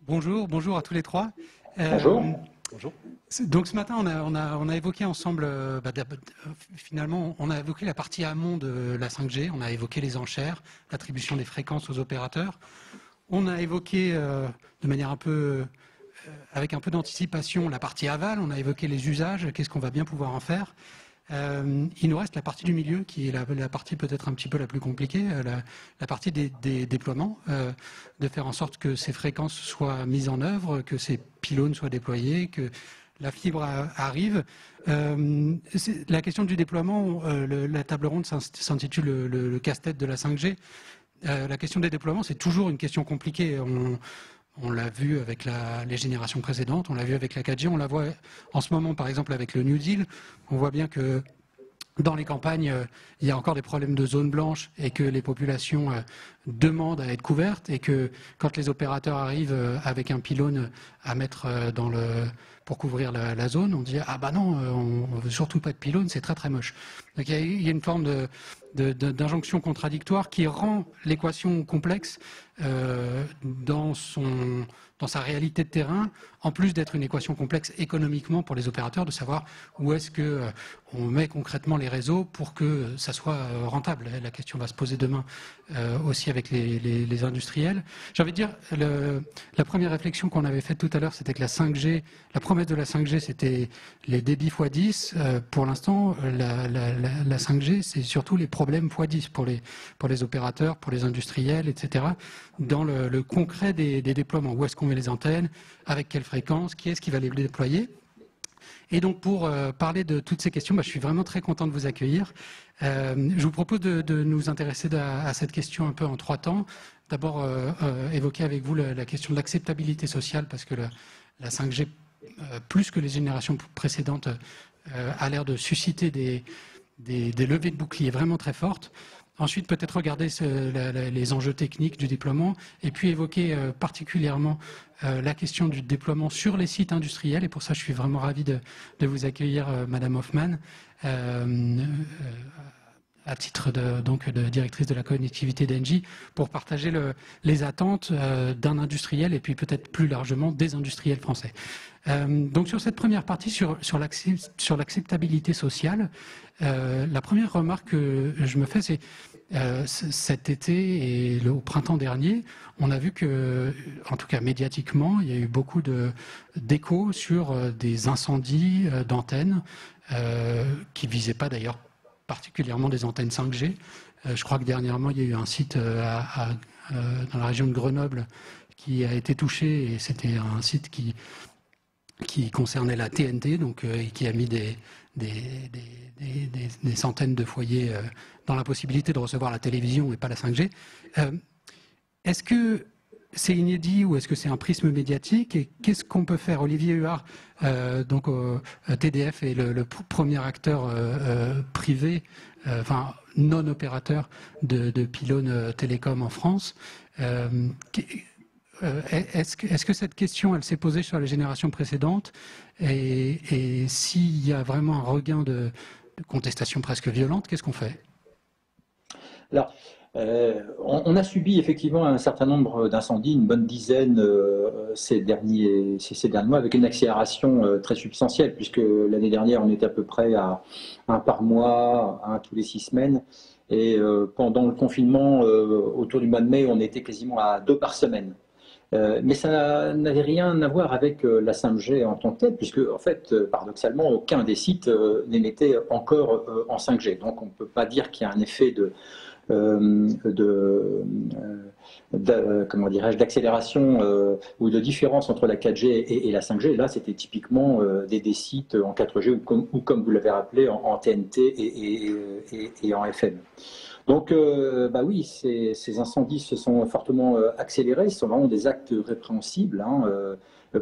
Bonjour à tous les trois. Bonjour. Bonjour. Donc ce matin, on a évoqué ensemble, finalement, on a évoqué la partie amont de la 5G, on a évoqué les enchères, l'attribution des fréquences aux opérateurs. On a évoqué de manière avec un peu d'anticipation la partie aval, on a évoqué les usages, qu'est-ce qu'on va bien pouvoir en faire. Il nous reste la partie du milieu qui est la partie peut-être un petit peu la plus compliquée, la partie des déploiements, de faire en sorte que ces fréquences soient mises en œuvre, que ces pylônes soient déployés, que la fibre arrive. La question du déploiement, la table ronde s'intitule le casse-tête de la 5G. La question des déploiements, c'est toujours une question compliquée. On l'a vu avec les générations précédentes, on l'a vu avec la 4G, on la voit en ce moment par exemple avec le New Deal. On voit bien que dans les campagnes, il y a encore des problèmes de zones blanches et que les populations demandent à être couvertes et que quand les opérateurs arrivent avec un pylône à mettre pour couvrir la zone, on dit « Ah bah non, on ne veut surtout pas de pylône, c'est très très moche ». Donc il y a une forme d'injonction contradictoire qui rend l'équation complexe dans sa réalité de terrain, en plus d'être une équation complexe économiquement pour les opérateurs, de savoir où est-ce qu'on met concrètement les réseaux pour que ça soit rentable. La question va se poser demain aussi avec les industriels. J'ai envie de dire, la première réflexion qu'on avait faite tout à l'heure, c'était que la promesse de la 5G, c'était les débits x10. Pour l'instant, la 5G, c'est surtout les problèmes x10 pour les opérateurs, pour les industriels, etc. Dans le concret des déploiements. Où est-ce qu'on met les antennes? Avec quelle fréquence? Qui est-ce qui va les déployer? Et donc pour parler de toutes ces questions, je suis vraiment très content de vous accueillir. Je vous propose de nous intéresser à cette question un peu en 3 temps. D'abord évoquer avec vous la question de l'acceptabilité sociale, parce que la 5G, plus que les générations précédentes, a l'air de susciter des levées de boucliers vraiment très fortes. Ensuite, peut-être regarder les enjeux techniques du déploiement et puis évoquer particulièrement la question du déploiement sur les sites industriels. Et pour ça, je suis vraiment ravi de vous accueillir, Madame Hoffman, à titre de directrice de la connectivité d'Engie, pour partager les attentes d'un industriel et puis peut-être plus largement des industriels français. Donc sur cette première partie, sur l'acceptabilité sociale, la première remarque que je me fais, c'est cet été et au printemps dernier, on a vu que, en tout cas médiatiquement, il y a eu beaucoup d'échos sur des incendies d'antennes qui ne visaient pas d'ailleurs particulièrement des antennes 5G. Je crois que dernièrement, il y a eu un site dans la région de Grenoble qui a été touché, et c'était un site qui concernait la TNT, donc, et qui a mis des centaines de foyers dans la possibilité de recevoir la télévision et pas la 5G. Est-ce que c'est inédit ou est-ce que c'est un prisme médiatique? Et qu'est-ce qu'on peut faire? Olivier Huard, donc TDF est le premier acteur privé, enfin non opérateur de pylônes télécom en France. Est-ce que cette question, elle s'est posée sur les générations précédentes, et s'il y a vraiment un regain de contestation presque violente, qu'est-ce qu'on fait? Alors, on a subi effectivement un certain nombre d'incendies, une bonne dizaine ces derniers mois, avec une accélération très substantielle, puisque l'année dernière, on était à peu près à 1 par mois, 1 tous les 6 semaines. Et pendant le confinement, autour du mois de mai, on était quasiment à 2 par semaine. Mais ça n'avait rien à voir avec la 5G en tant que telle, puisque en fait, paradoxalement, aucun des sites n'émettait encore en 5G. Donc on ne peut pas dire qu'il y a un effet comment dirais-je, d'accélération ou de différence entre la 4G et la 5G. Là, c'était typiquement des sites en 4G ou comme vous l'avez rappelé, en TNT et en FM. Donc, oui, ces incendies se sont fortement accélérés. Ce sont vraiment des actes répréhensibles,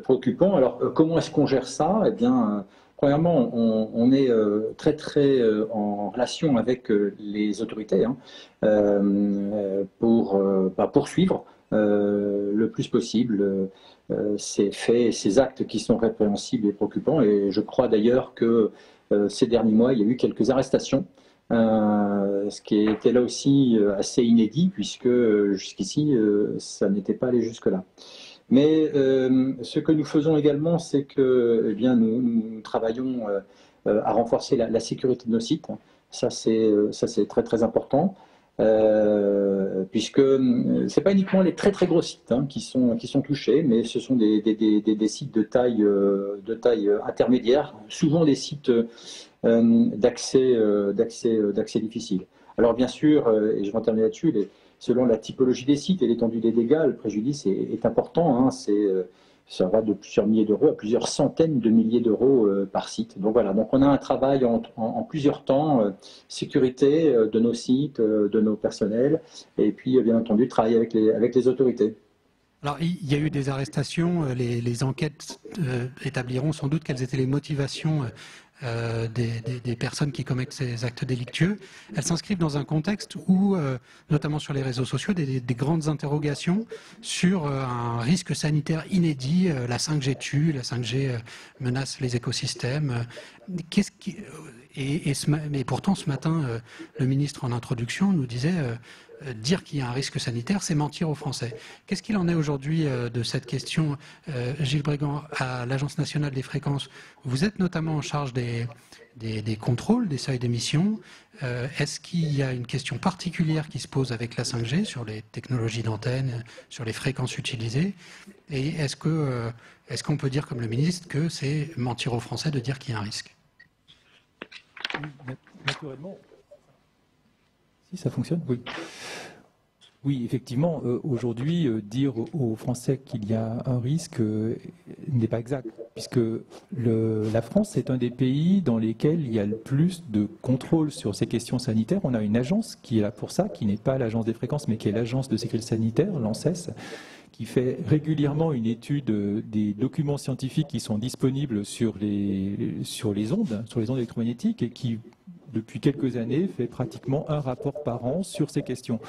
préoccupants. Alors, comment est-ce qu'on gère ça? Eh bien, premièrement, on est très en relation avec les autorités pour poursuivre le plus possible ces faits, ces actes qui sont répréhensibles et préoccupants. Et je crois d'ailleurs que ces derniers mois, il y a eu quelques arrestations. Ce qui était là aussi assez inédit, puisque jusqu'ici, ça n'était pas allé jusque-là. Mais ce que nous faisons également, c'est que eh bien, nous travaillons à renforcer la sécurité de nos sites. Ça, c'est très très important. Puisque c'est pas uniquement les très très gros sites qui sont touchés, mais ce sont des sites de taille intermédiaire, souvent des sites d'accès difficile. Alors bien sûr, et je vais en terminer là-dessus, selon la typologie des sites et l'étendue des dégâts, le préjudice est important. Ça va de plusieurs milliers d'euros à plusieurs centaines de milliers d'euros par site. Donc voilà, donc on a un travail en plusieurs temps, sécurité de nos sites, de nos personnels, et puis bien entendu travailler avec les autorités. Alors, il y a eu des arrestations, les enquêtes établiront sans doute quelles étaient les motivations des personnes qui commettent ces actes délictueux. Elles s'inscrivent dans un contexte où, notamment sur les réseaux sociaux, des grandes interrogations sur un risque sanitaire inédit. La 5G tue, la 5G menace les écosystèmes. Mais pourtant, ce matin, le ministre en introduction nous disait dire qu'il y a un risque sanitaire, c'est mentir aux Français. Qu'est-ce qu'il en est aujourd'hui de cette question? Gilles Brégant, à l'Agence nationale des fréquences, vous êtes notamment en charge des contrôles, des seuils d'émission. Est-ce qu'il y a une question particulière qui se pose avec la 5G sur les technologies d'antenne, sur les fréquences utilisées? Et est-ce qu'on peut dire, comme le ministre, que c'est mentir aux Français de dire qu'il y a un risque? Naturellement. Si ça fonctionne, oui. Oui, effectivement, aujourd'hui, dire aux Français qu'il y a un risque n'est pas exact, puisque la France est un des pays dans lesquels il y a le plus de contrôle sur ces questions sanitaires. On a une agence qui est là pour ça, qui n'est pas l'agence des fréquences, mais qui est l'agence de sécurité sanitaire, l'ANSES, qui fait régulièrement une étude des documents scientifiques qui sont disponibles sur les ondes électromagnétiques, et qui depuis quelques années, fait pratiquement un rapport par an sur ces questions.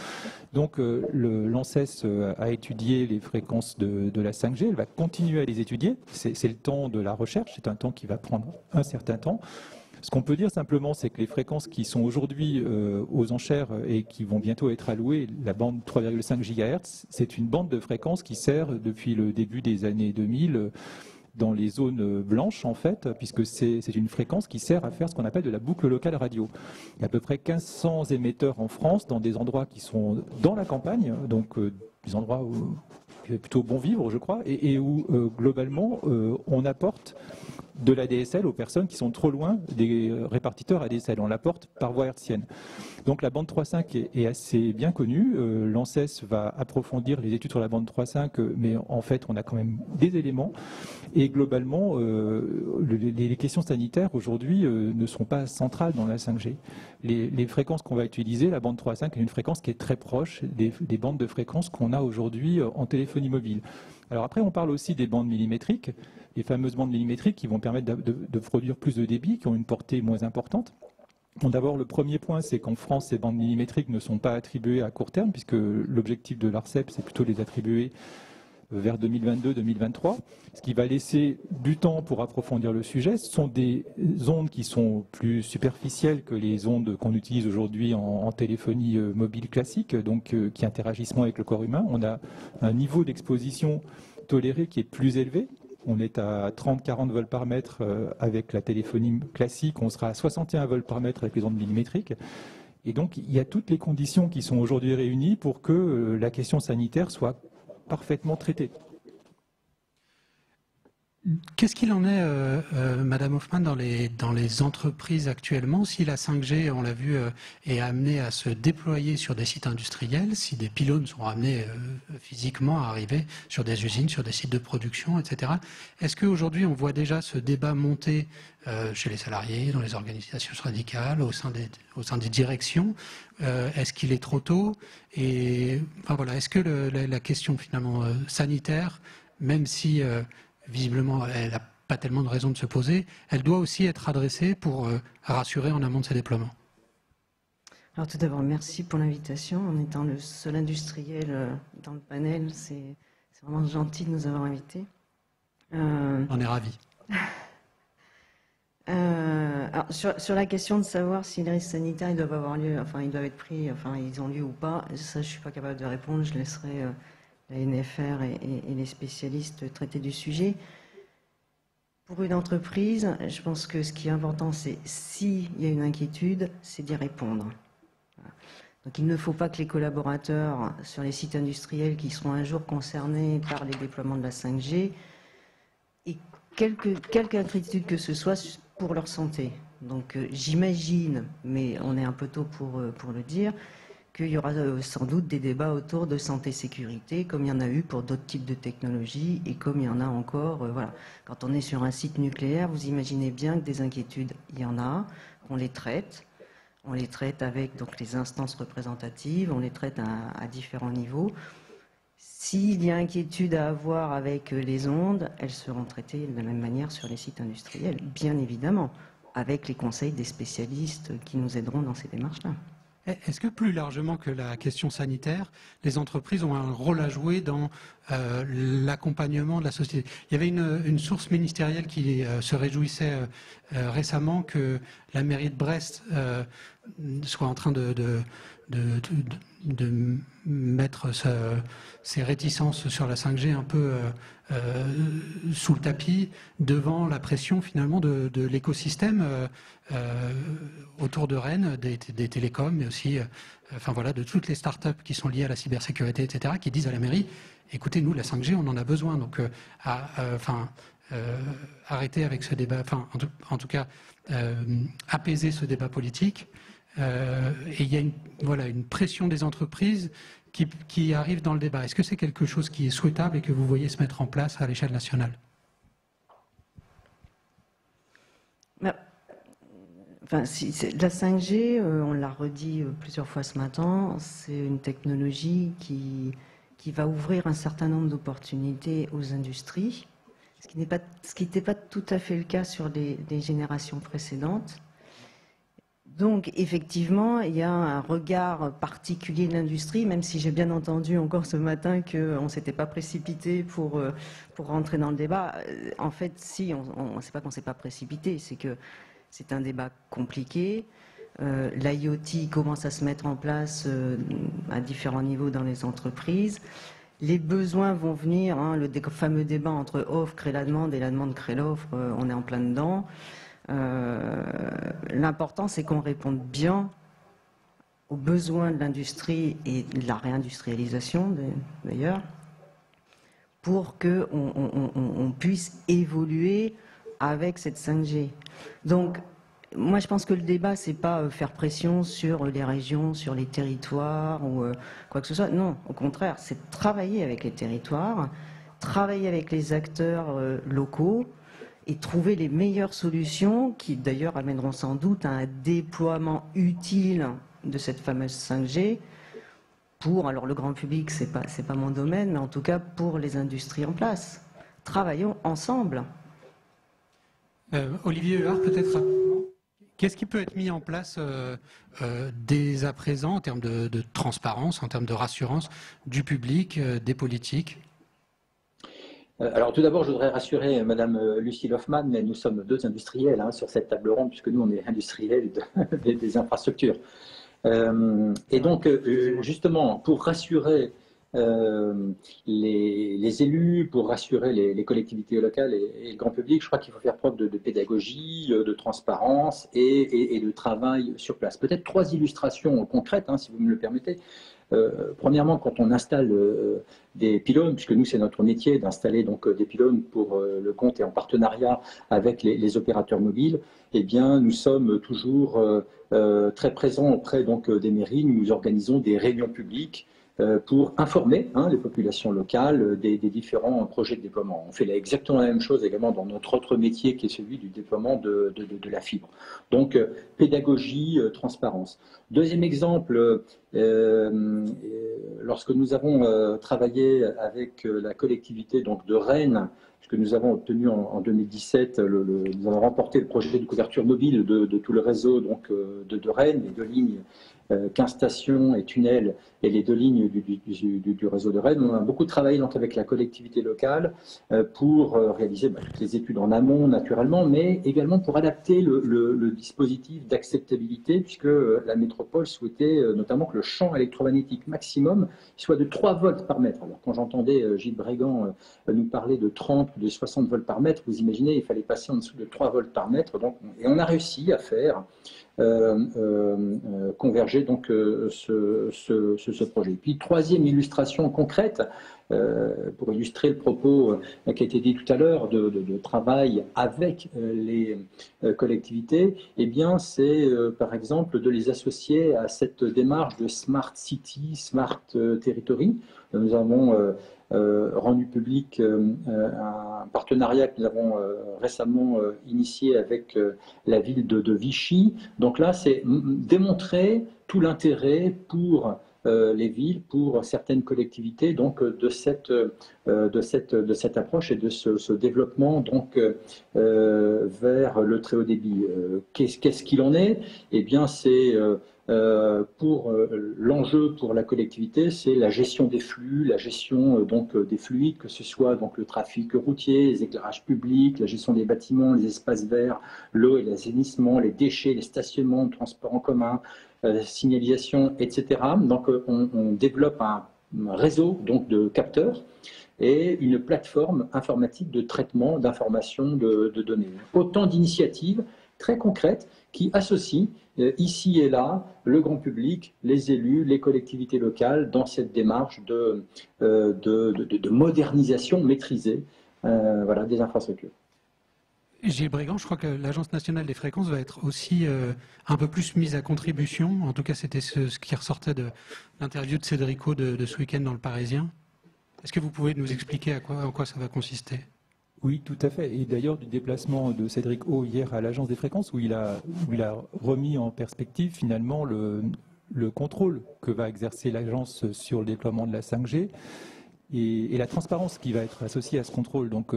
Donc l'ANSES a étudié les fréquences de la 5G, elle va continuer à les étudier, c'est le temps de la recherche, c'est un temps qui va prendre un certain temps. Ce qu'on peut dire simplement, c'est que les fréquences qui sont aujourd'hui aux enchères et qui vont bientôt être allouées, la bande 3,5 GHz, c'est une bande de fréquences qui sert depuis le début des années 2000 dans les zones blanches, en fait, puisque c'est une fréquence qui sert à faire ce qu'on appelle de la boucle locale radio. Il y a à peu près 1500 émetteurs en France, dans des endroits qui sont dans la campagne, donc des endroits où il est plutôt bon vivre, je crois, et où, globalement, on apporte de l'ADSL aux personnes qui sont trop loin des répartiteurs ADSL. On l'apporte par voie hertzienne. Donc la bande 3.5 est assez bien connue. L'ANSES va approfondir les études sur la bande 3.5, mais en fait, on a quand même des éléments. Et globalement, les questions sanitaires aujourd'hui ne sont pas centrales dans la 5G. Les fréquences qu'on va utiliser, la bande 3.5 est une fréquence qui est très proche des bandes de fréquences qu'on a aujourd'hui en téléphonie mobile. Alors après, on parle aussi des bandes millimétriques, les fameuses bandes millimétriques qui vont permettre de produire plus de débit, qui ont une portée moins importante. Bon, d'abord, le premier point, c'est qu'en France, ces bandes millimétriques ne sont pas attribuées à court terme, puisque l'objectif de l'ARCEP, c'est plutôt les attribuer vers 2022-2023, ce qui va laisser du temps pour approfondir le sujet. Ce sont des ondes qui sont plus superficielles que les ondes qu'on utilise aujourd'hui en téléphonie mobile classique, donc qui interagissent moins avec le corps humain. On a un niveau d'exposition toléré qui est plus élevé. On est à 30-40 volts par mètre avec la téléphonie classique, on sera à 61 volts par mètre avec les ondes millimétriques. Et donc, il y a toutes les conditions qui sont aujourd'hui réunies pour que la question sanitaire soit parfaitement traitée. Qu'est-ce qu'il en est, Madame Hoffmann, dans les entreprises actuellement? Si la 5G, on l'a vu, est amenée à se déployer sur des sites industriels, si des pylônes sont amenés physiquement à arriver sur des usines, sur des sites de production, etc., est-ce qu'aujourd'hui on voit déjà ce débat monter chez les salariés, dans les organisations syndicales, au sein des directions? Est-ce qu'il est trop tôt? Et enfin, voilà, est-ce que la question finalement sanitaire, même si visiblement, elle n'a pas tellement de raison de se poser, elle doit aussi être adressée pour rassurer en amont de ses déploiements. Alors tout d'abord, merci pour l'invitation. En étant le seul industriel dans le panel, c'est vraiment gentil de nous avoir invités. On est ravis. Alors, sur la question de savoir si les risques sanitaires ils doivent avoir lieu, enfin ils doivent être pris, enfin ils ont lieu ou pas, ça je ne suis pas capable de répondre, je laisserai la NFR et les spécialistes traiter du sujet. Pour une entreprise, je pense que ce qui est important, c'est s'il y a une inquiétude, c'est d'y répondre. Voilà. Donc il ne faut pas que les collaborateurs sur les sites industriels qui seront un jour concernés par les déploiements de la 5G aient quelque inquiétude que ce soit pour leur santé. Donc j'imagine, mais on est un peu tôt pour le dire, qu'il y aura sans doute des débats autour de santé-sécurité, comme il y en a eu pour d'autres types de technologies, et comme il y en a encore. Voilà. Quand on est sur un site nucléaire, vous imaginez bien que des inquiétudes, il y en a, on les traite. On les traite avec donc, les instances représentatives, on les traite à différents niveaux. S'il y a inquiétude à avoir avec les ondes, elles seront traitées de la même manière sur les sites industriels, bien évidemment, avec les conseils des spécialistes qui nous aideront dans ces démarches-là. Est-ce que plus largement que la question sanitaire, les entreprises ont un rôle à jouer dans l'accompagnement de la société? Il y avait une source ministérielle qui se réjouissait récemment que la mairie de Brest soit en train de mettre ses réticences sur la 5G un peu sous le tapis devant la pression finalement de l'écosystème autour de Rennes, des télécoms, mais aussi enfin, voilà, de toutes les startups qui sont liées à la cybersécurité, etc., qui disent à la mairie, écoutez, nous, la 5G, on en a besoin. Donc, arrêtez avec ce débat, enfin, en tout cas, apaiser ce débat politique. Et il y a une pression des entreprises qui arrive dans le débat. Est-ce que c'est quelque chose qui est souhaitable et que vous voyez se mettre en place à l'échelle nationale? Enfin, la 5G, on l'a redit plusieurs fois ce matin, c'est une technologie qui va ouvrir un certain nombre d'opportunités aux industries, ce qui n'était pas tout à fait le cas sur les générations précédentes. Donc, effectivement, il y a un regard particulier de l'industrie, même si j'ai bien entendu encore ce matin qu'on ne s'était pas précipité pour rentrer dans le débat. En fait, si, on ne sait pas qu'on ne s'est pas précipité, c'est que c'est un débat compliqué. L'IoT commence à se mettre en place à différents niveaux dans les entreprises. Les besoins vont venir, hein, le fameux débat entre offre crée la demande et la demande crée l'offre, on est en plein dedans. L'important, c'est qu'on réponde bien aux besoins de l'industrie et de la réindustrialisation, d'ailleurs, pour qu'on puisse évoluer avec cette 5G. Donc, moi, je pense que le débat, c'est pas faire pression sur les régions, sur les territoires ou quoi que ce soit. Non, au contraire, c'est travailler avec les territoires, travailler avec les acteurs locaux, et trouver les meilleures solutions qui d'ailleurs amèneront sans doute à un déploiement utile de cette fameuse 5G pour, alors le grand public, c'est pas mon domaine, mais en tout cas pour les industries en place. Travaillons ensemble. Olivier Huard, peut-être, qu'est-ce qui peut être mis en place dès à présent en termes de transparence, en termes de rassurance du public, des politiques? Alors tout d'abord, je voudrais rassurer Madame Lucie Hoffmann, mais nous sommes deux industriels hein, sur cette table ronde, puisque nous, on est industriels des infrastructures. Et donc, justement, pour rassurer les élus, pour rassurer les collectivités locales et le grand public, je crois qu'il faut faire preuve de pédagogie, de transparence et de travail sur place. Peut-être 3 illustrations concrètes, hein, si vous me le permettez. Premièrement, quand on installe des pylônes, puisque nous c'est notre métier d'installer donc des pylônes pour le compte et en partenariat avec les opérateurs mobiles, eh bien nous sommes toujours très présents auprès donc des mairies. Nous organisons des réunions publiques pour informer les populations locales des différents projets de déploiement. On fait exactement la même chose également dans notre autre métier qui est celui du déploiement de la fibre. Donc pédagogie, transparence. Deuxième exemple, lorsque nous avons travaillé avec la collectivité donc, de Rennes puisque nous avons obtenu en 2017, nous avons remporté le projet de couverture mobile de tout le réseau donc, de Rennes, les 2 lignes, 15 stations et tunnels et les 2 lignes du réseau de Rennes. On a beaucoup travaillé donc, avec la collectivité locale pour réaliser toutes les études en amont naturellement, mais également pour adapter le dispositif d'acceptabilité, puisque la métropole souhaitait notamment que le champ électromagnétique maximum soit de 3 volts par mètre. Alors quand j'entendais Gilles Brégan nous parler de 30 ou de 60 volts par mètre, vous imaginez, il fallait passer en dessous de 3 volts par mètre. Donc, et on a réussi à faire converger donc ce projet. Puis 3e illustration concrète, pour illustrer le propos qui a été dit tout à l'heure de travail avec les collectivités, eh bien c'est par exemple de les associer à cette démarche de Smart City, Smart Territory. Nous avons rendu public un partenariat que nous avons récemment initié avec la ville de Vichy. Donc là, c'est démontrer tout l'intérêt pour les villes, pour certaines collectivités, donc de cette approche et de ce développement donc vers le très haut débit. Qu'est-ce qu'il en est? Eh bien, c'est pour l'enjeu pour la collectivité, c'est la gestion des flux, la gestion donc des fluides, que ce soit donc le trafic routier, les éclairages publics, la gestion des bâtiments, les espaces verts, l'eau et l'assainissement, les déchets, les stationnements, le transport en commun, signalisation, etc. Donc on développe un réseau donc de capteurs et une plateforme informatique de traitement d'informations de données. Autant d'initiatives très concrètes qui associent ici et là le grand public, les élus, les collectivités locales dans cette démarche de modernisation maîtrisée voilà, des infrastructures. Gilles Brégan, je crois que l'Agence nationale des fréquences va être aussi un peu plus mise à contribution. En tout cas, c'était ce qui ressortait de l'interview de Cédrico de ce week-end dans Le Parisien. Est-ce que vous pouvez nous expliquer en quoi ça va consister ? Oui, tout à fait. Et d'ailleurs, du déplacement de Cédric O hier à l'Agence des fréquences, où il a remis en perspective finalement le contrôle que va exercer l'agence sur le déploiement de la 5G et la transparence qui va être associée à ce contrôle. Donc,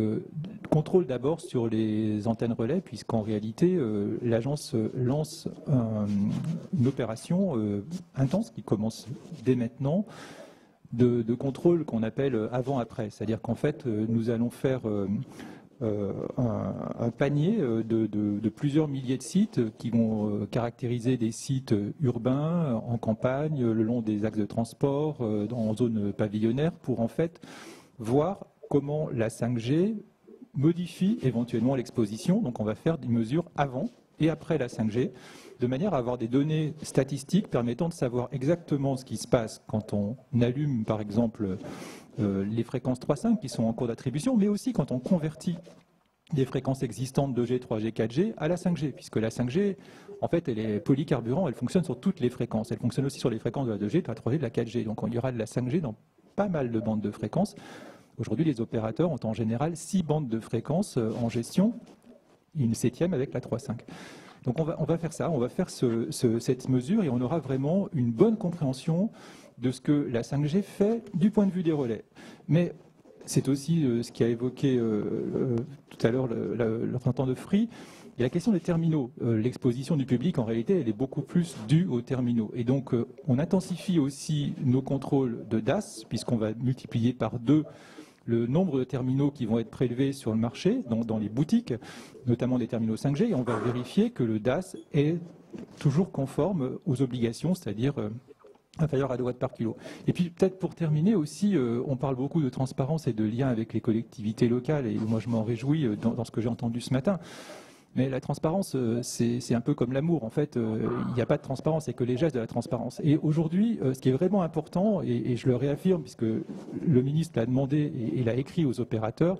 contrôle d'abord sur les antennes relais, puisqu'en réalité, l'agence lance une opération intense qui commence dès maintenant, de contrôle qu'on appelle avant-après. C'est-à-dire qu'en fait, nous allons faire un panier de plusieurs milliers de sites qui vont caractériser des sites urbains, en campagne, le long des axes de transport, en zone pavillonnaire, pour en fait voir comment la 5G modifie éventuellement l'exposition. Donc on va faire des mesures avant et après la 5G, de manière à avoir des données statistiques permettant de savoir exactement ce qui se passe quand on allume, par exemple, les fréquences 3.5 qui sont en cours d'attribution, mais aussi quand on convertit des fréquences existantes 2G, 3G, 4G à la 5G, puisque la 5G, en fait, elle est polycarburant, elle fonctionne sur toutes les fréquences. Elle fonctionne aussi sur les fréquences de la 2G, de la 3G, de la 4G. Donc il y aura de la 5G dans pas mal de bandes de fréquences. Aujourd'hui, les opérateurs ont en général 6 bandes de fréquences en gestion, une 7e avec la 3.5. Donc on va faire ça, on va faire cette mesure et on aura vraiment une bonne compréhension de ce que la 5G fait du point de vue des relais. Mais c'est aussi ce qu'a évoqué tout à l'heure le représentant de Free, il y a la question des terminaux. L'exposition du public, en réalité, elle est beaucoup plus due aux terminaux. Et donc on intensifie aussi nos contrôles de DAS, puisqu'on va multiplier par 2 le nombre de terminaux qui vont être prélevés sur le marché, dans les boutiques, notamment des terminaux 5G, et on va vérifier que le DAS est toujours conforme aux obligations, c'est-à-dire inférieur à 2 watts par kilo. Et puis peut-être pour terminer aussi, on parle beaucoup de transparence et de lien avec les collectivités locales, et moi je m'en réjouis dans ce que j'ai entendu ce matin. Mais la transparence, c'est un peu comme l'amour. En fait, il n'y a pas de transparence, il n'y a que les gestes de la transparence. Et aujourd'hui, ce qui est vraiment important, et je le réaffirme, puisque le ministre l'a demandé et l'a écrit aux opérateurs,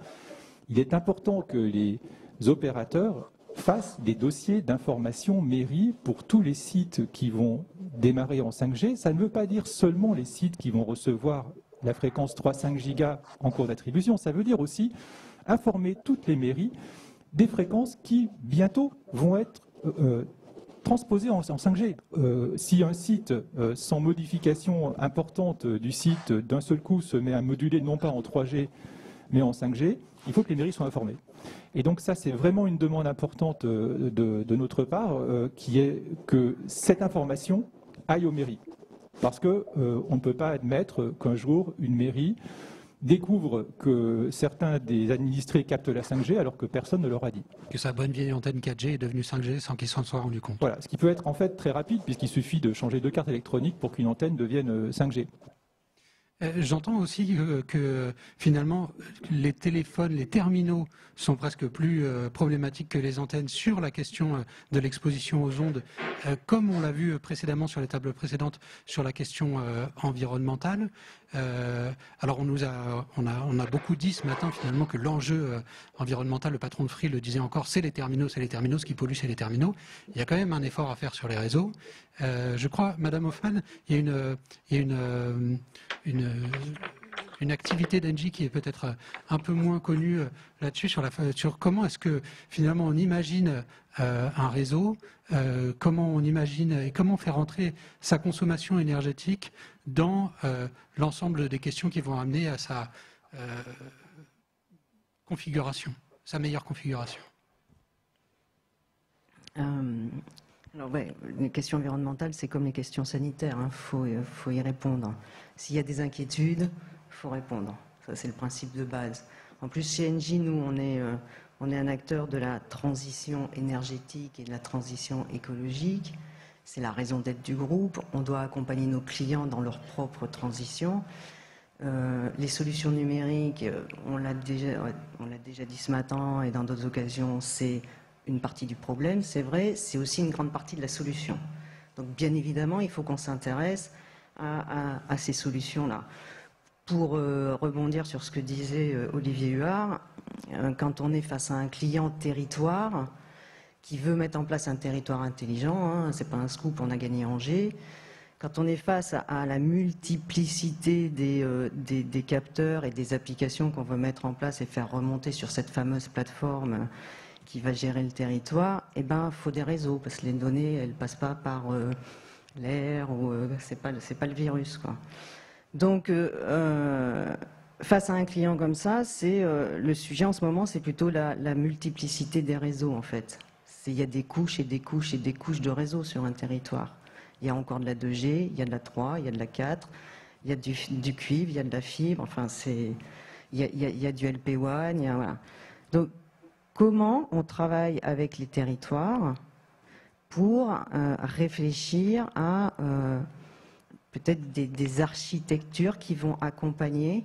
il est important que les opérateurs fassent des dossiers d'information mairie pour tous les sites qui vont démarrer en 5G. Ça ne veut pas dire seulement les sites qui vont recevoir la fréquence 3,5 gigas en cours d'attribution. Ça veut dire aussi informer toutes les mairies des fréquences qui, bientôt, vont être transposées en 5G. Si un site, sans modification importante du site, d'un seul coup, se met à moduler non pas en 3G, mais en 5G, Il faut que les mairies soient informées. Et donc ça, c'est vraiment une demande importante de notre part, qui est que cette information aille aux mairies. Parce qu'on ne peut pas admettre qu'un jour, une mairie découvre que certains des administrés captent la 5G alors que personne ne leur a dit. Que sa bonne vieille antenne 4G est devenue 5G sans qu'ils s'en soient rendus compte. Voilà, ce qui peut être en fait très rapide puisqu'il suffit de changer 2 cartes électroniques pour qu'une antenne devienne 5G. J'entends aussi que finalement les téléphones, les terminaux sont presque plus problématiques que les antennes sur la question de l'exposition aux ondes, comme on l'a vu précédemment sur les tables précédentes sur la question environnementale. Alors on a beaucoup dit ce matin finalement que l'enjeu environnemental, le patron de Free le disait encore, c'est les terminaux, ce qui pollue, c'est les terminaux. Il y a quand même un effort à faire sur les réseaux. Je crois, Madame Hoffmann, il y a une activité d'Engie qui est peut-être un peu moins connue là-dessus, sur comment est-ce que finalement on imagine un réseau, comment on imagine et comment faire entrer sa consommation énergétique dans l'ensemble des questions qui vont amener à sa configuration, sa meilleure configuration. Alors les questions environnementales, c'est comme les questions sanitaires, hein, faut y répondre. S'il y a des inquiétudes, il faut répondre. Ça, c'est le principe de base. En plus, chez Engie, nous, on est un acteur de la transition énergétique et de la transition écologique. C'est la raison d'être du groupe. On doit accompagner nos clients dans leur propre transition. Les solutions numériques, on l'a déjà dit ce matin et dans d'autres occasions, c'est une partie du problème, c'est vrai, c'est aussi une grande partie de la solution. Donc bien évidemment, il faut qu'on s'intéresse à ces solutions-là. Pour rebondir sur ce que disait Olivier Huard, quand on est face à un client territoire qui veut mettre en place un territoire intelligent, hein, c'est pas un scoop, on a gagné Angers. Quand on est face à la multiplicité des capteurs et des applications qu'on veut mettre en place et faire remonter sur cette fameuse plateforme qui va gérer le territoire, eh ben, faut des réseaux, parce que les données, elles passent pas par l'air, ou c'est pas le virus, quoi. Donc, face à un client comme ça, c'est le sujet en ce moment, c'est plutôt la multiplicité des réseaux, en fait. Il y a des couches et des couches et des couches de réseaux sur un territoire. Il y a encore de la 2G, il y a de la 3, il y a de la 4, il y a du cuivre, il y a de la fibre, enfin, il y a du LP1, voilà. Donc, comment on travaille avec les territoires pour réfléchir à peut-être des architectures qui vont accompagner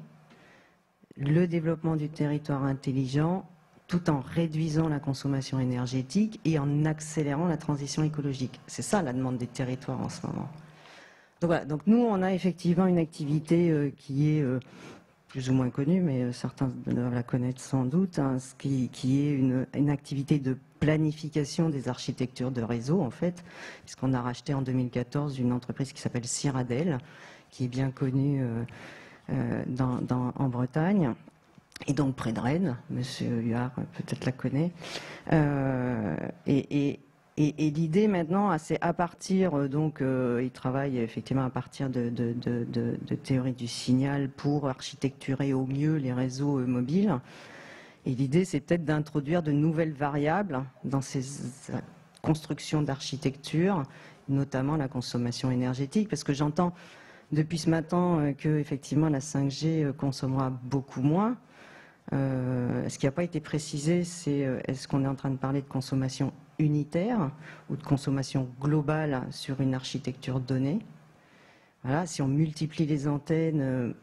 le développement du territoire intelligent tout en réduisant la consommation énergétique et en accélérant la transition écologique. C'est ça la demande des territoires en ce moment. Donc voilà, donc nous on a effectivement une activité qui est plus ou moins connue, mais certains doivent la connaître sans doute, hein, qui est une activité de planification des architectures de réseau, en fait, puisqu'on a racheté en 2014 une entreprise qui s'appelle Cyrabel, qui est bien connue en Bretagne, et donc près de Rennes, Monsieur Huard peut-être la connaît, et l'idée maintenant, c'est à partir, donc, il travaille effectivement à partir de théorie du signal pour architecturer au mieux les réseaux mobiles. Et l'idée, c'est peut-être d'introduire de nouvelles variables dans ces constructions d'architecture, notamment la consommation énergétique, parce que j'entends depuis ce matin que effectivement la 5G consommera beaucoup moins. Ce qui n'a pas été précisé, c'est est-ce qu'on est en train de parler de consommation unitaire ou de consommation globale sur une architecture donnée. Voilà, si on multiplie les antennes,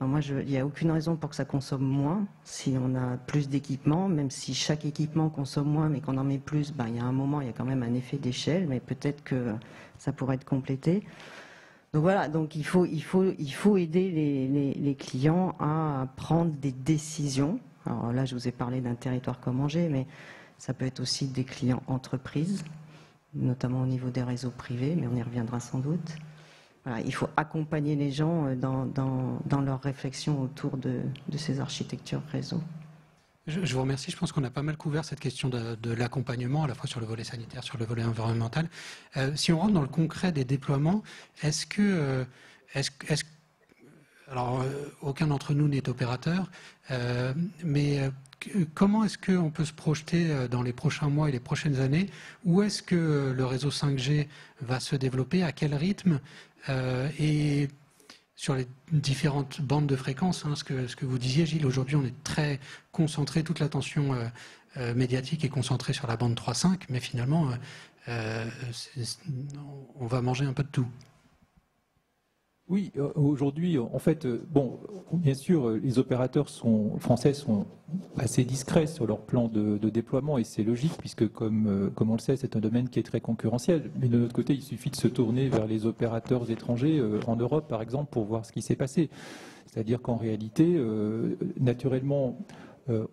il n'y a aucune raison pour que ça consomme moins. Si on a plus d'équipements, même si chaque équipement consomme moins, mais qu'on en met plus, il y a un moment, il y a quand même un effet d'échelle, mais peut-être que ça pourrait être complété. Donc voilà, donc il faut aider les clients à prendre des décisions. Alors là, je vous ai parlé d'un territoire comme Angers, mais ça peut être aussi des clients entreprises, notamment au niveau des réseaux privés, mais on y reviendra sans doute. Voilà, il faut accompagner les gens dans leur réflexion autour de ces architectures réseau. Je vous remercie. Je pense qu'on a pas mal couvert cette question de l'accompagnement, à la fois sur le volet sanitaire, sur le volet environnemental. Si on rentre dans le concret des déploiements, Alors, aucun d'entre nous n'est opérateur, mais comment est-ce qu'on peut se projeter dans les prochains mois et les prochaines années? Où est-ce que le réseau 5G va se développer? À quel rythme? Et sur les différentes bandes de fréquences, hein, ce que vous disiez, Gilles, aujourd'hui, on est très concentré, toute l'attention médiatique est concentrée sur la bande 3.5, mais finalement, on va manger un peu de tout. Oui, aujourd'hui, en fait, bon, bien sûr, les opérateurs français sont assez discrets sur leur plan de déploiement et c'est logique puisque, comme on le sait, c'est un domaine qui est très concurrentiel. Mais de notre côté, il suffit de se tourner vers les opérateurs étrangers, en Europe par exemple, pour voir ce qui s'est passé. C'est-à-dire qu'en réalité, naturellement,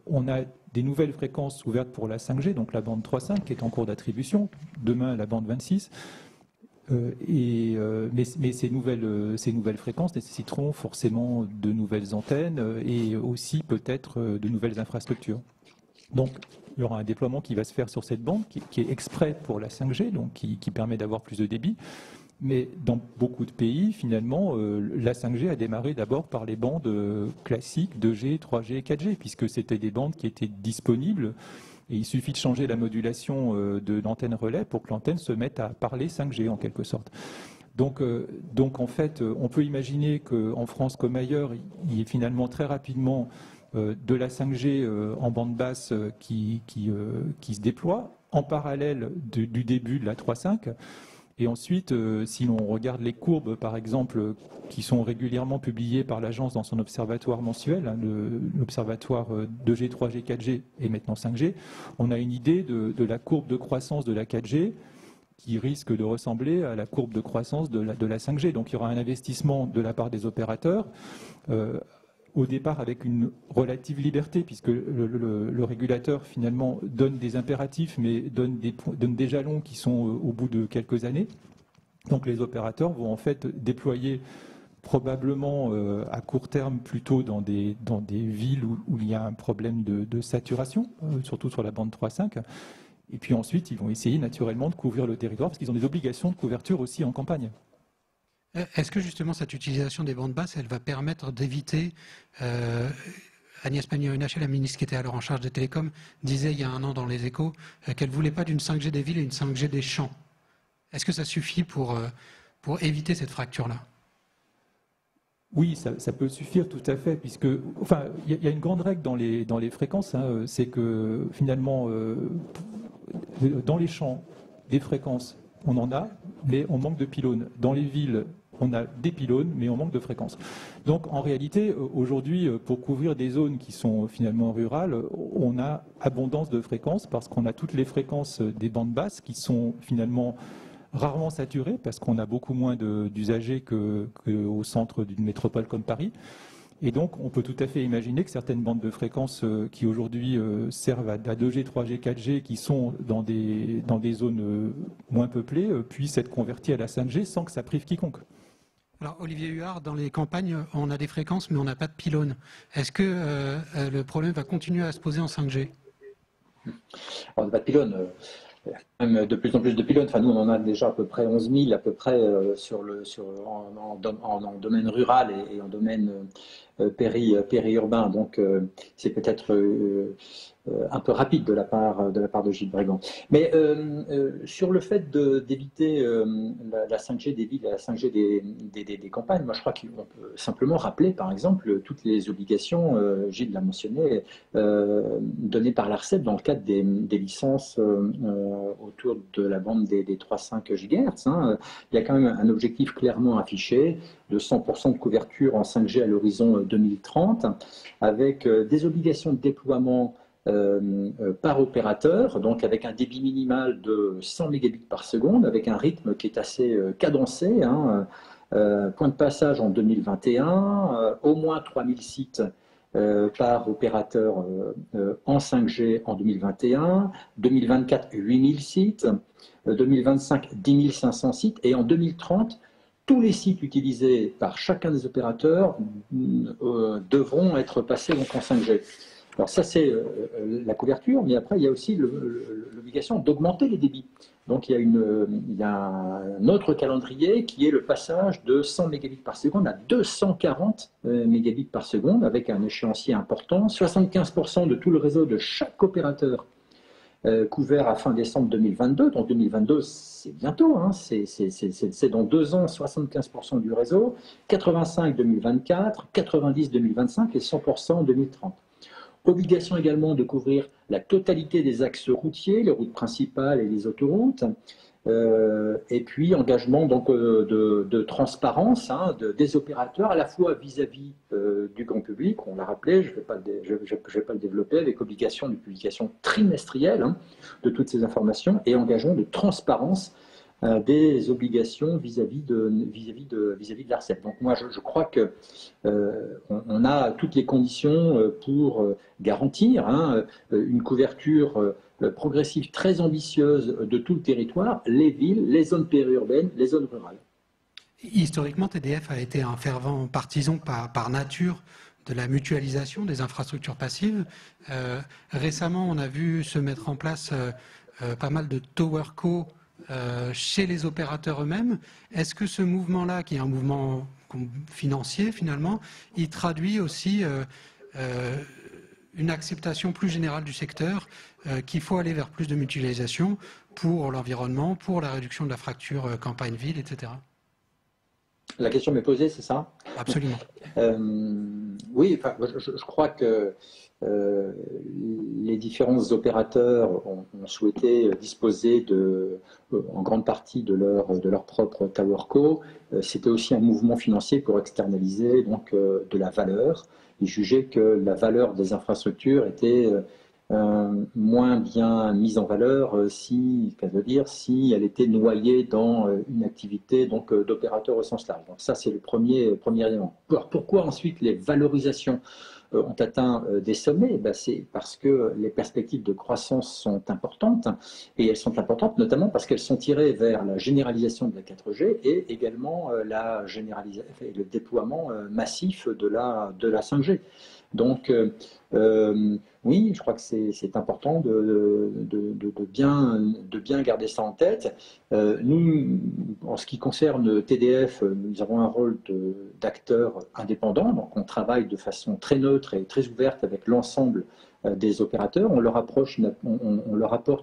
on a des nouvelles fréquences ouvertes pour la 5G, donc la bande 3.5 qui est en cours d'attribution, demain la bande 26. Mais ces nouvelles fréquences nécessiteront forcément de nouvelles antennes et aussi peut-être de nouvelles infrastructures. Donc il y aura un déploiement qui va se faire sur cette bande qui est exprès pour la 5G, donc qui permet d'avoir plus de débit. Mais dans beaucoup de pays, finalement, la 5G a démarré d'abord par les bandes classiques 2G, 3G et 4G, puisque c'était des bandes qui étaient disponibles. Et il suffit de changer la modulation de l'antenne relais pour que l'antenne se mette à parler 5G en quelque sorte. Donc en fait, on peut imaginer qu'en France comme ailleurs, il y ait finalement très rapidement de la 5G en bande basse qui se déploie en parallèle du début de la 3.5. Et ensuite, si l'on regarde les courbes, par exemple, qui sont régulièrement publiées par l'agence dans son observatoire mensuel, hein, l'observatoire 2G, 3G, 4G et maintenant 5G, on a une idée de la courbe de croissance de la 4G qui risque de ressembler à la courbe de croissance de la 5G. Donc il y aura un investissement de la part des opérateurs, au départ avec une relative liberté, puisque le régulateur finalement donne des impératifs, mais donne des jalons qui sont au bout de quelques années. Donc les opérateurs vont en fait déployer probablement à court terme plutôt dans des villes où il y a un problème de saturation, surtout sur la bande 3.5. Et puis ensuite, ils vont essayer naturellement de couvrir le territoire, parce qu'ils ont des obligations de couverture aussi en campagne. Est-ce que justement cette utilisation des bandes basses, elle va permettre d'éviter, Agnès Pannier-Runacher, la ministre qui était alors en charge des télécoms, disait il y a un an dans les Échos qu'elle ne voulait pas d'une 5G des villes et une 5G des champs. Est-ce que ça suffit pour éviter cette fracture-là? Oui, ça peut suffire tout à fait, puisque, enfin, il y a une grande règle dans les fréquences, hein, c'est que finalement, dans les champs, des fréquences, on en a, mais on manque de pylônes. Dans les villes, on a des pylônes, mais on manque de fréquences. Donc en réalité, aujourd'hui, pour couvrir des zones qui sont finalement rurales, on a abondance de fréquences parce qu'on a toutes les fréquences des bandes basses qui sont finalement rarement saturées parce qu'on a beaucoup moins d'usagers qu'au centre d'une métropole comme Paris. Et donc, on peut tout à fait imaginer que certaines bandes de fréquences qui aujourd'hui servent à 2G, 3G, 4G, qui sont dans des zones moins peuplées, puissent être converties à la 5G sans que ça prive quiconque. Alors, Olivier Huard, dans les campagnes, on a des fréquences, mais on n'a pas de pylônes. Est-ce que le problème va continuer à se poser en 5G? Alors, on n'a pas de pylônes. Même de plus en plus de pylônes. Enfin, nous, on en a déjà à peu près 11 000 à peu près en domaine rural et en domaine périurbain. Donc, c'est peut-être un peu rapide de la part de Gilles Brigand. Mais sur le fait d'éviter la 5G des villes et la 5G des campagnes, moi je crois qu'on peut simplement rappeler par exemple toutes les obligations, Gilles l'a mentionné, données par l'ARCEP dans le cadre des licences autour de la bande des 3,5 GHz. Hein. Il y a quand même un objectif clairement affiché de 100% de couverture en 5G à l'horizon 2030, avec des obligations de déploiement par opérateur, donc avec un débit minimal de 100 mégabits par seconde, avec un rythme qui est assez cadencé, hein, point de passage en 2021, au moins 3000 sites par opérateur en 5G en 2021, 2024 8000 sites, 2025 10 500 sites, et en 2030, tous les sites utilisés par chacun des opérateurs devront être passés donc en 5G. Alors ça, c'est la couverture, mais après, il y a aussi l'obligation d'augmenter les débits. Donc il y a un autre calendrier qui est le passage de 100 mégabits par seconde à 240 mégabits par seconde, avec un échéancier important. 75% de tout le réseau de chaque opérateur couvert à fin décembre 2022. Donc 2022, c'est bientôt, hein, c'est dans 2 ans, 75% du réseau, 85 2024, 90 2025 et 100% 2030. Obligation également de couvrir la totalité des axes routiers, les routes principales et les autoroutes. Et puis engagement donc, de transparence des opérateurs, à la fois vis-à-vis du grand public, on l'a rappelé, je ne vais pas le développer, avec obligation de publication trimestrielle de toutes ces informations, et engagement de transparence des obligations vis-à-vis de l'ARCEP. Donc moi, je crois que on a toutes les conditions pour garantir une couverture progressive très ambitieuse de tout le territoire, les villes, les zones périurbaines, les zones rurales. Historiquement, TDF a été un fervent partisan par nature de la mutualisation des infrastructures passives. Récemment, on a vu se mettre en place pas mal de towerco chez les opérateurs eux-mêmes. Est-ce que ce mouvement-là, qui est un mouvement financier finalement, il traduit aussi une acceptation plus générale du secteur qu'il faut aller vers plus de mutualisation pour l'environnement, pour la réduction de la fracture campagne-ville, etc. La question m'est posée, c'est ça? Absolument. Oui, enfin, je crois que les différents opérateurs ont souhaité disposer en grande partie de leur propre towerco. C'était aussi un mouvement financier pour externaliser donc, de la valeur. Ils jugeaient que la valeur des infrastructures était moins bien mise en valeur si elle était noyée dans une activité donc d'opérateur au sens large. Donc ça, c'est le premier élément. Alors, pourquoi ensuite les valorisations ont atteint des sommets? C'est parce que les perspectives de croissance sont importantes, et elles sont importantes notamment parce qu'elles sont tirées vers la généralisation de la 4G et également le déploiement massif de la 5G. Donc, oui, je crois que c'est important de bien garder ça en tête. Nous, en ce qui concerne TDF, nous avons un rôle d'acteur indépendant, donc on travaille de façon très neutre et très ouverte avec l'ensemble des opérateurs. On leur apporte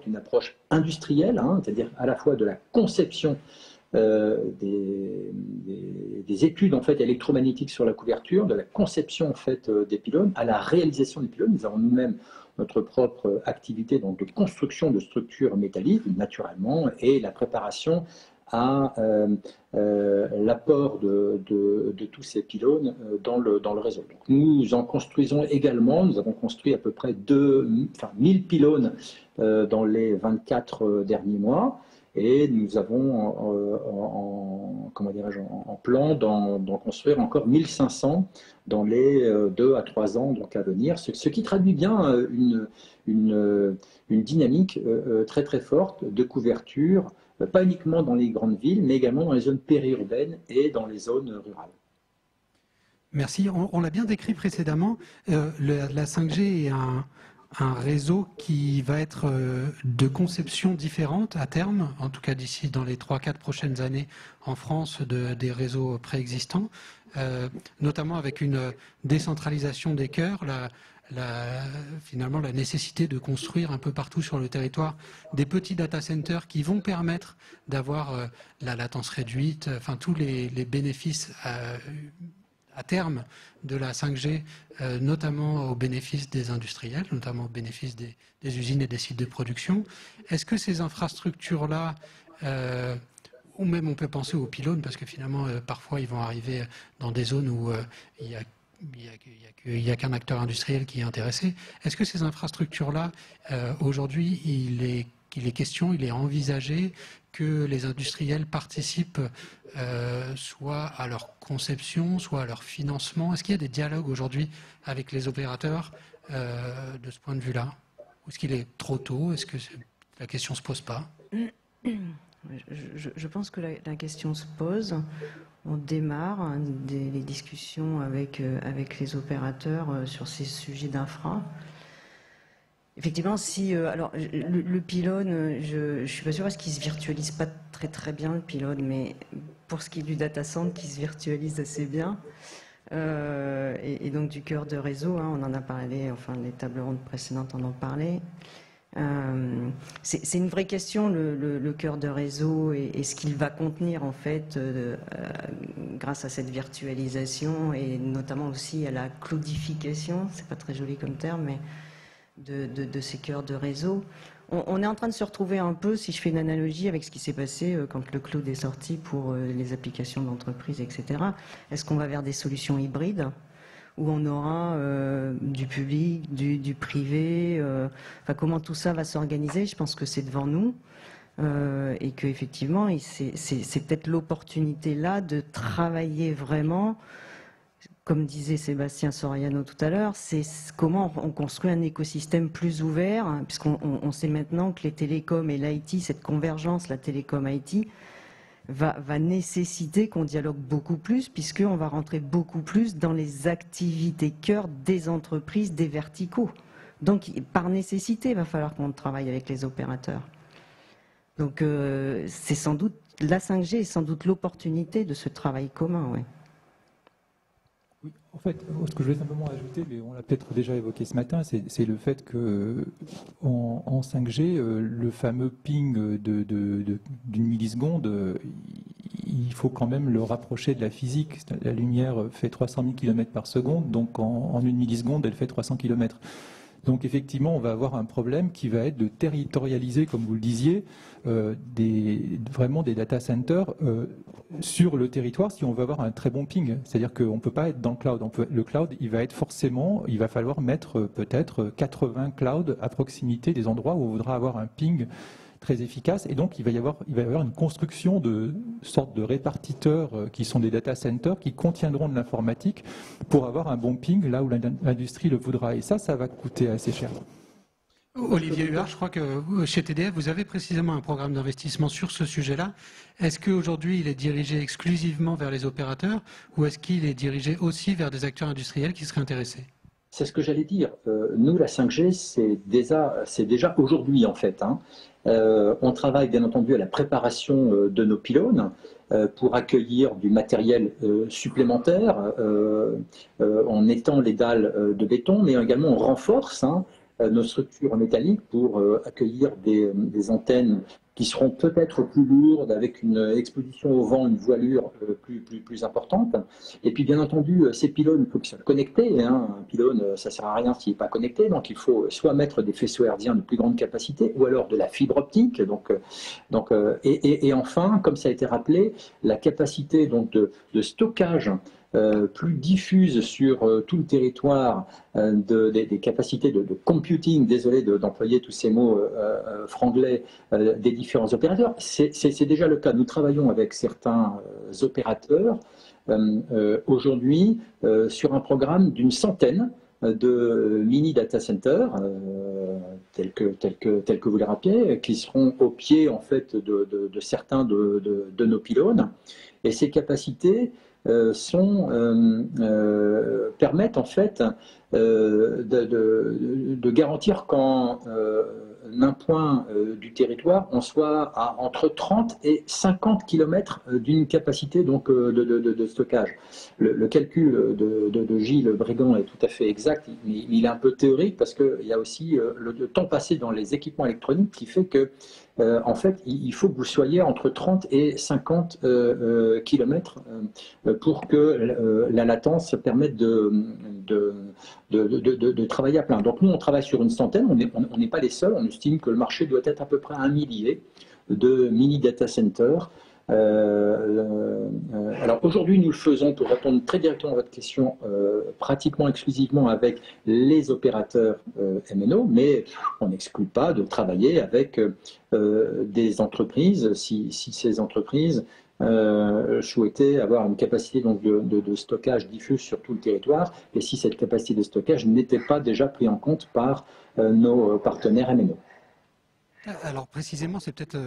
une approche industrielle, c'est-à-dire à la fois de la conception des études en fait électromagnétiques sur la couverture, de la conception en fait des pylônes à la réalisation des pylônes. Nous avons nous-mêmes notre propre activité donc de construction de structures métalliques naturellement, et la préparation à l'apport de tous ces pylônes dans le réseau. Donc, nous en construisons également. Nous avons construit à peu près 1000 pylônes dans les 24 derniers mois. Et nous avons en plan d'en construire encore 1500 dans les 2 à 3 ans donc à venir, ce qui traduit bien une dynamique très très forte de couverture, pas uniquement dans les grandes villes, mais également dans les zones périurbaines et dans les zones rurales. Merci. On l'a bien décrit précédemment. La 5G est un réseau qui va être de conception différente à terme, en tout cas d'ici dans les 3-4 prochaines années en France, des réseaux préexistants, notamment avec une décentralisation des cœurs, finalement la nécessité de construire un peu partout sur le territoire des petits data centers qui vont permettre d'avoir la latence réduite, enfin tous les bénéfices à terme de la 5G, notamment au bénéfice des industriels, notamment au bénéfice des usines et des sites de production. Est-ce que ces infrastructures-là, ou même on peut penser aux pylônes, parce que finalement, parfois, ils vont arriver dans des zones où il n'y a qu'un acteur industriel qui est intéressé. Est-ce que ces infrastructures-là, aujourd'hui, il est question, il est envisagé que les industriels participent soit à leur conception, soit à leur financement? Est-ce qu'il y a des dialogues aujourd'hui avec les opérateurs de ce point de vue-là? Ou est-ce qu'il est trop tôt? Est-ce que la question ne se pose pas? Je pense que la question se pose. On démarre les discussions avec les opérateurs sur ces sujets d'infra. Effectivement, si alors le pylône, je suis pas sûre parce qu'il se virtualise pas très bien le pylône, mais pour ce qui est du data center, qui se virtualise assez bien, et donc du cœur de réseau, hein, on en a parlé, enfin les tables rondes précédentes en ont parlé. C'est une vraie question, le cœur de réseau et ce qu'il va contenir en fait grâce à cette virtualisation et notamment aussi à la cloudification, c'est pas très joli comme terme, mais de ces cœurs de réseau. On est en train de se retrouver un peu, si je fais une analogie avec ce qui s'est passé quand le cloud est sorti pour les applications d'entreprise, etc. Est-ce qu'on va vers des solutions hybrides où on aura du public, du privé, enfin, comment tout ça va s'organiser? Je pense que c'est devant nous et qu'effectivement, c'est peut-être l'opportunité là de travailler vraiment. Comme disait Sébastien Soriano tout à l'heure, c'est comment on construit un écosystème plus ouvert, hein, puisqu'on sait maintenant que les télécoms et l'IT, cette convergence, la télécom-IT, va nécessiter qu'on dialogue beaucoup plus, puisqu'on va rentrer beaucoup plus dans les activités cœur des entreprises, des verticaux. Donc, par nécessité, il va falloir qu'on travaille avec les opérateurs. Donc, c'est sans doute, la 5G est sans doute l'opportunité de ce travail commun, ouais. Oui, en fait, ce que je voulais simplement ajouter, mais on l'a peut-être déjà évoqué ce matin, c'est le fait que en 5G, le fameux ping d'une milliseconde, il faut quand même le rapprocher de la physique. La lumière fait 300 000 km par seconde, donc en une milliseconde, elle fait 300 km. Donc effectivement, on va avoir un problème qui va être de territorialiser, comme vous le disiez, vraiment des data centers sur le territoire si on veut avoir un très bon ping. C'est-à-dire qu'on ne peut pas être dans le cloud. Le cloud, il va falloir mettre peut-être 80 clouds à proximité des endroits où on voudra avoir un ping très efficace. Et donc, il va y avoir une construction de sortes de répartiteurs qui sont des data centers qui contiendront de l'informatique pour avoir un bon ping là où l'industrie le voudra. Et ça va coûter assez cher. Olivier Huard, je crois que chez TDF, vous avez précisément un programme d'investissement sur ce sujet-là. Est-ce qu'aujourd'hui, il est dirigé exclusivement vers les opérateurs ou est-ce qu'il est dirigé aussi vers des acteurs industriels qui seraient intéressés? C'est ce que j'allais dire. Nous, la 5G, c'est déjà aujourd'hui, en fait, hein. On travaille, bien entendu, à la préparation de nos pylônes pour accueillir du matériel supplémentaire. On étend les dalles de béton, mais également on renforce, hein, nos structures métalliques pour accueillir des antennes qui seront peut-être plus lourdes, avec une exposition au vent, une voilure plus importante. Et puis, bien entendu, ces pylônes, il faut qu'ils soient connectés, hein. Un pylône, ça ne sert à rien s'il n'est pas connecté. Donc, il faut soit mettre des faisceaux hertziens de plus grande capacité, ou alors de la fibre optique. Et enfin, comme ça a été rappelé, la capacité donc, de stockage plus diffuse sur tout le territoire des capacités de computing, désolé d'employer tous ces mots franglais, des différents opérateurs. C'est déjà le cas. Nous travaillons avec certains opérateurs aujourd'hui sur un programme d'une centaine de mini data centers tels que vous les rappelez, qui seront au pied en fait de certains de nos pylônes. Et ces capacités permettent en fait de garantir qu'en un point du territoire, on soit à entre 30 et 50 km d'une capacité donc, de stockage. Le calcul de Gilles Brigand est tout à fait exact, mais il est un peu théorique parce qu'il y a aussi le temps passé dans les équipements électroniques qui fait que en fait, il faut que vous soyez entre 30 et 50 km pour que la latence permette de travailler à plein. Donc nous, on travaille sur une centaine, on n'est pas les seuls, on estime que le marché doit être à peu près 1 millier de mini data centers. Alors aujourd'hui, nous le faisons, pour répondre très directement à votre question, pratiquement exclusivement avec les opérateurs MNO, mais on n'exclut pas de travailler avec des entreprises, si ces entreprises souhaitaient avoir une capacité donc, de stockage diffuse sur tout le territoire, et si cette capacité de stockage n'était pas déjà prise en compte par nos partenaires MNO. Alors précisément, c'est peut-être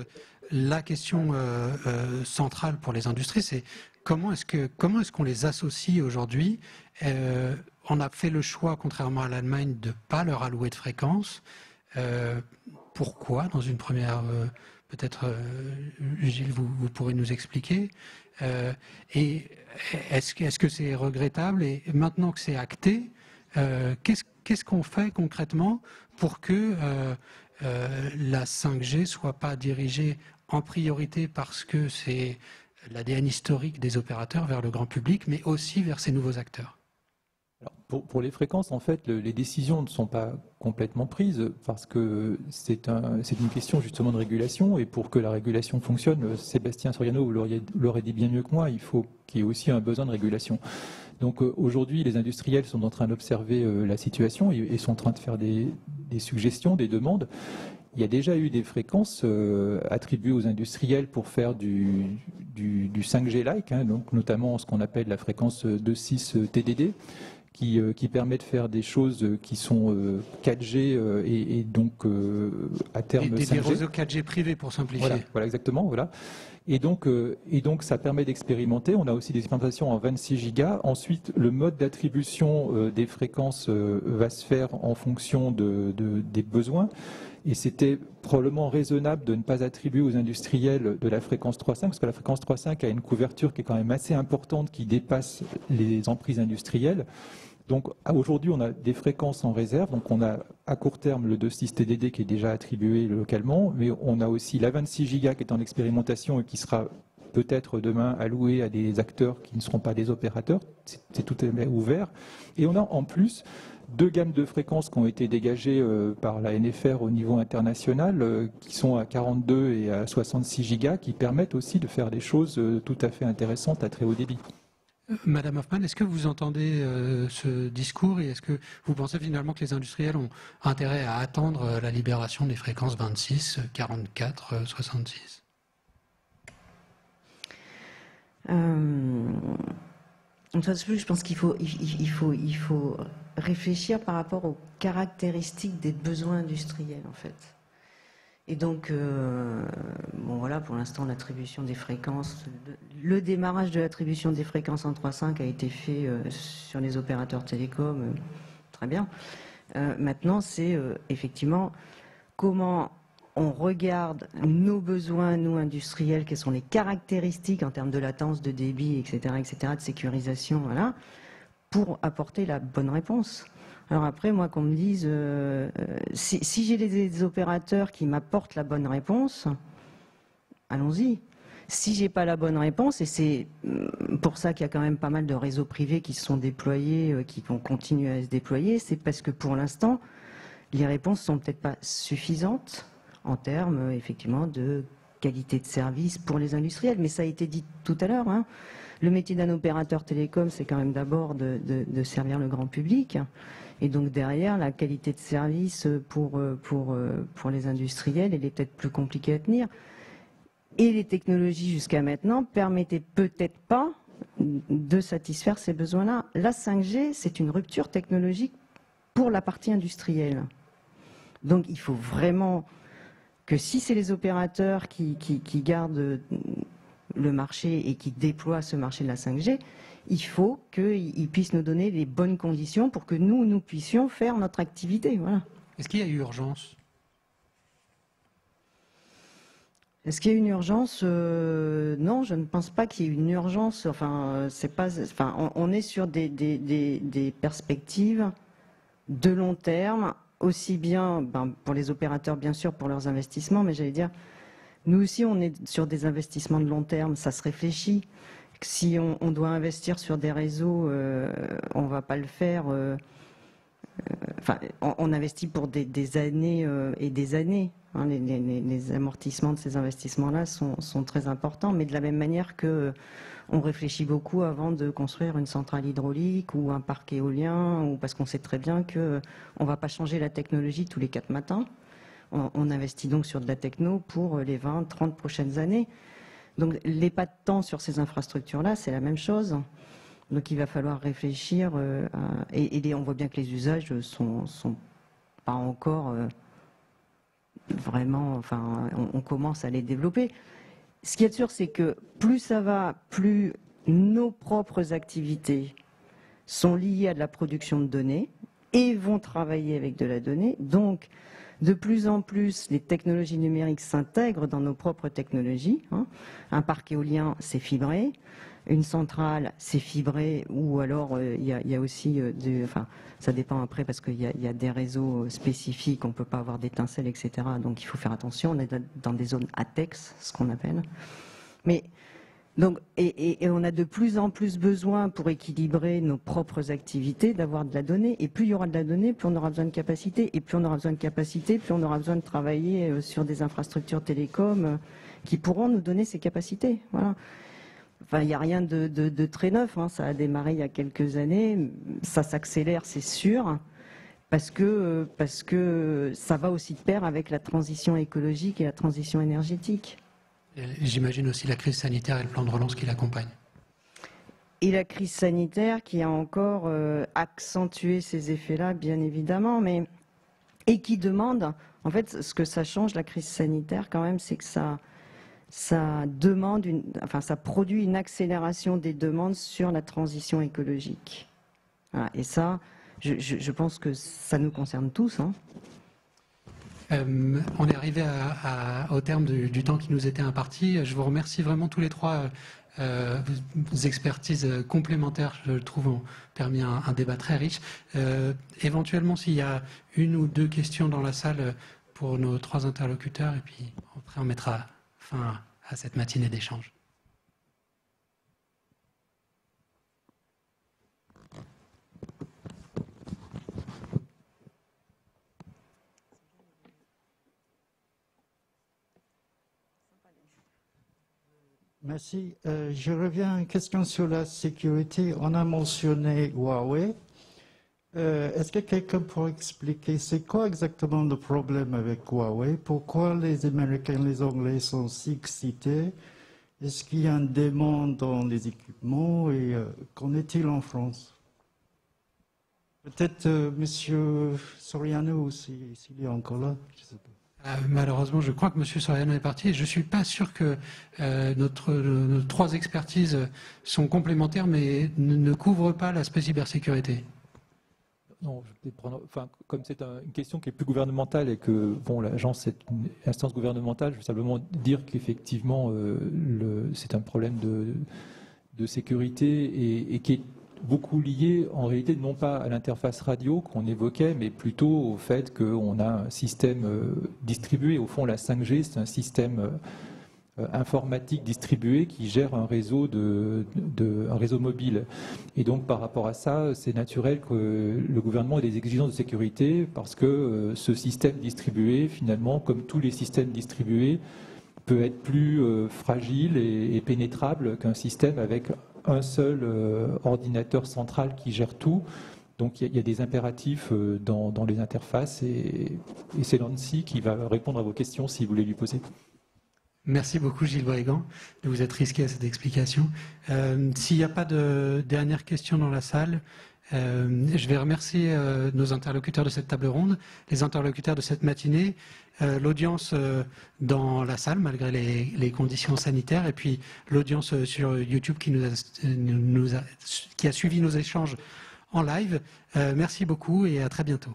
la question centrale pour les industries, c'est comment est-ce qu'on les associe aujourd'hui? On a fait le choix, contrairement à l'Allemagne, de ne pas leur allouer de fréquences. Pourquoi, dans une première... peut-être, Gilles, vous pourrez nous expliquer. Et est-ce que c'est regrettable? Et maintenant que c'est acté, qu'est-ce qu'on fait concrètement pour que la 5G ne soit pas dirigée en priorité parce que c'est l'ADN historique des opérateurs vers le grand public, mais aussi vers ces nouveaux acteurs? Alors, pour les fréquences, en fait, les décisions ne sont pas complètement prises parce que c'est une question justement de régulation, et pour que la régulation fonctionne, Sébastien Soriano, vous l'aurez dit bien mieux que moi, il faut qu'il y ait aussi un besoin de régulation. Donc aujourd'hui, les industriels sont en train d'observer la situation et sont en train de faire des suggestions, des demandes. Il y a déjà eu des fréquences attribuées aux industriels pour faire du 5G-like, hein, donc notamment ce qu'on appelle la fréquence 2.6 TDD, qui permet de faire des choses qui sont 4G et donc à terme 5G. Des réseaux 4G privés pour simplifier. Voilà, exactement. Voilà. Et donc ça permet d'expérimenter. On a aussi des expérimentations en 26 gigas. Ensuite, le mode d'attribution des fréquences va se faire en fonction des besoins. Et c'était probablement raisonnable de ne pas attribuer aux industriels de la fréquence 3.5, parce que la fréquence 3.5 a une couverture qui est quand même assez importante, qui dépasse les emprises industrielles. Donc aujourd'hui, on a des fréquences en réserve. Donc on a à court terme le 2.6 TDD qui est déjà attribué localement, mais on a aussi la 26 gigas qui est en expérimentation et qui sera peut-être demain allouée à des acteurs qui ne seront pas des opérateurs. C'est tout ouvert. Et on a en plus 2 gammes de fréquences qui ont été dégagées par la NFR au niveau international, qui sont à 42 et à 66 gigas, qui permettent aussi de faire des choses tout à fait intéressantes à très haut débit. Madame Hoffmann, est-ce que vous entendez ce discours et est-ce que vous pensez finalement que les industriels ont intérêt à attendre la libération des fréquences 26, 44, 66 ? Je pense qu'il faut réfléchir par rapport aux caractéristiques des besoins industriels, en fait. Et donc, bon voilà, pour l'instant, l'attribution des fréquences, le démarrage de l'attribution des fréquences en 3.5 a été fait sur les opérateurs télécoms, très bien. Maintenant, c'est effectivement comment on regarde nos besoins, nous industriels, quelles sont les caractéristiques en termes de latence, de débit, etc., de sécurisation, voilà, pour apporter la bonne réponse. Alors après, moi, qu'on me dise, si j'ai des opérateurs qui m'apportent la bonne réponse, allons-y. Si j'ai pas la bonne réponse, et c'est pour ça qu'il y a quand même pas mal de réseaux privés qui se sont déployés, qui vont continuer à se déployer, c'est parce que pour l'instant, les réponses sont peut-être pas suffisantes en termes, effectivement, de qualité de service pour les industriels. Mais ça a été dit tout à l'heure, hein. Le métier d'un opérateur télécom, c'est quand même d'abord de servir le grand public. Et donc derrière, la qualité de service pour les industriels, elle est peut-être plus compliquée à tenir. Et les technologies jusqu'à maintenant permettaient peut-être pas de satisfaire ces besoins-là. La 5G, c'est une rupture technologique pour la partie industrielle. Donc il faut vraiment que si c'est les opérateurs qui gardent le marché et qui déploient ce marché de la 5G, il faut qu'ils puissent nous donner les bonnes conditions pour que nous puissions faire notre activité. Voilà. Est-ce qu'il y a eu urgence ? Est-ce qu'il y a une urgence ? Non, je ne pense pas qu'il y ait une urgence. Enfin, on est sur des perspectives de long terme, aussi bien pour les opérateurs, bien sûr, pour leurs investissements, mais j'allais dire, nous aussi, on est sur des investissements de long terme, ça se réfléchit. Si on doit investir sur des réseaux, on ne va pas le faire. On investit pour des années et des années. Hein, les amortissements de ces investissements-là sont très importants, mais de la même manière que on réfléchit beaucoup avant de construire une centrale hydraulique ou un parc éolien, ou parce qu'on sait très bien qu'on ne va pas changer la technologie tous les 4 matins. On investit donc sur de la techno pour les 20, 30 prochaines années. Donc les pas de temps sur ces infrastructures-là, c'est la même chose. Donc il va falloir réfléchir. On voit bien que les usages sont pas encore vraiment... Enfin, on commence à les développer. Ce qui est sûr, c'est que plus ça va, plus nos propres activités sont liées à de la production de données et vont travailler avec de la donnée. Donc De plus en plus, les technologies numériques s'intègrent dans nos propres technologies. Un parc éolien, c'est fibré. Une centrale, c'est fibré. Ou alors, il y a aussi... enfin, ça dépend après parce qu'il y a des réseaux spécifiques. On ne peut pas avoir d'étincelles, etc. Donc, il faut faire attention. On est dans des zones ATEX, ce qu'on appelle. Mais... Donc, et on a de plus en plus besoin, pour équilibrer nos propres activités, d'avoir de la donnée. Et plus il y aura de la donnée, plus on aura besoin de capacité. Et plus on aura besoin de capacité, plus on aura besoin de travailler sur des infrastructures télécom qui pourront nous donner ces capacités. Voilà. Enfin, il n'y a rien de très neuf. Ça a démarré il y a quelques années. Ça s'accélère, c'est sûr, parce que ça va aussi de pair avec la transition écologique et la transition énergétique. J'imagine aussi la crise sanitaire et le plan de relance qui l'accompagne. Et la crise sanitaire qui a encore accentué ces effets-là, bien évidemment, et qui demande, en fait, ce que ça change, la crise sanitaire quand même, c'est que ça produit une accélération des demandes sur la transition écologique. Voilà. Et ça, je pense que ça nous concerne tous. On est arrivé au terme du temps qui nous était imparti. Je vous remercie vraiment tous les trois. Vos expertises complémentaires, je trouve, ont permis un débat très riche. Éventuellement, s'il y a une ou deux questions dans la salle pour nos trois interlocuteurs, et puis après on mettra fin à cette matinée d'échange. Merci. Je reviens à une question sur la sécurité. On a mentionné Huawei. Est-ce que quelqu'un pourrait expliquer c'est quoi exactement le problème avec Huawei? Pourquoi les Américains et les Anglais sont si excités? Est-ce qu'il y a une demande dans les équipements? Et qu'en est-il en France? Peut-être Monsieur Soriano, s'il est encore là. Je sais pas. Malheureusement, je crois que M. Soriano est parti et je ne suis pas sûr que nos trois expertises sont complémentaires mais ne couvrent pas l'aspect cybersécurité. Non, je vais peut-être prendre, comme c'est une question qui est plus gouvernementale et que l'agence est une instance gouvernementale, je veux simplement dire qu'effectivement c'est un problème de sécurité et qui est beaucoup lié en réalité non pas à l'interface radio qu'on évoquait, mais plutôt au fait qu'on a un système distribué. Au fond, la 5G, c'est un système informatique distribué qui gère un réseau, un réseau mobile. Et donc, par rapport à ça, c'est naturel que le gouvernement ait des exigences de sécurité parce que ce système distribué, finalement, comme tous les systèmes distribués, peut être plus fragile et pénétrable qu'un système avec un seul ordinateur central qui gère tout. Donc il y a des impératifs dans les interfaces et c'est l'ANSSI qui va répondre à vos questions si vous voulez lui poser. Merci beaucoup Gilles Boëgan de vous être risqué à cette explication. S'il n'y a pas de dernières questions dans la salle, je vais remercier nos interlocuteurs de cette table ronde, les interlocuteurs de cette matinée, l'audience dans la salle malgré les conditions sanitaires et puis l'audience sur YouTube qui a suivi nos échanges en live. Merci beaucoup et à très bientôt.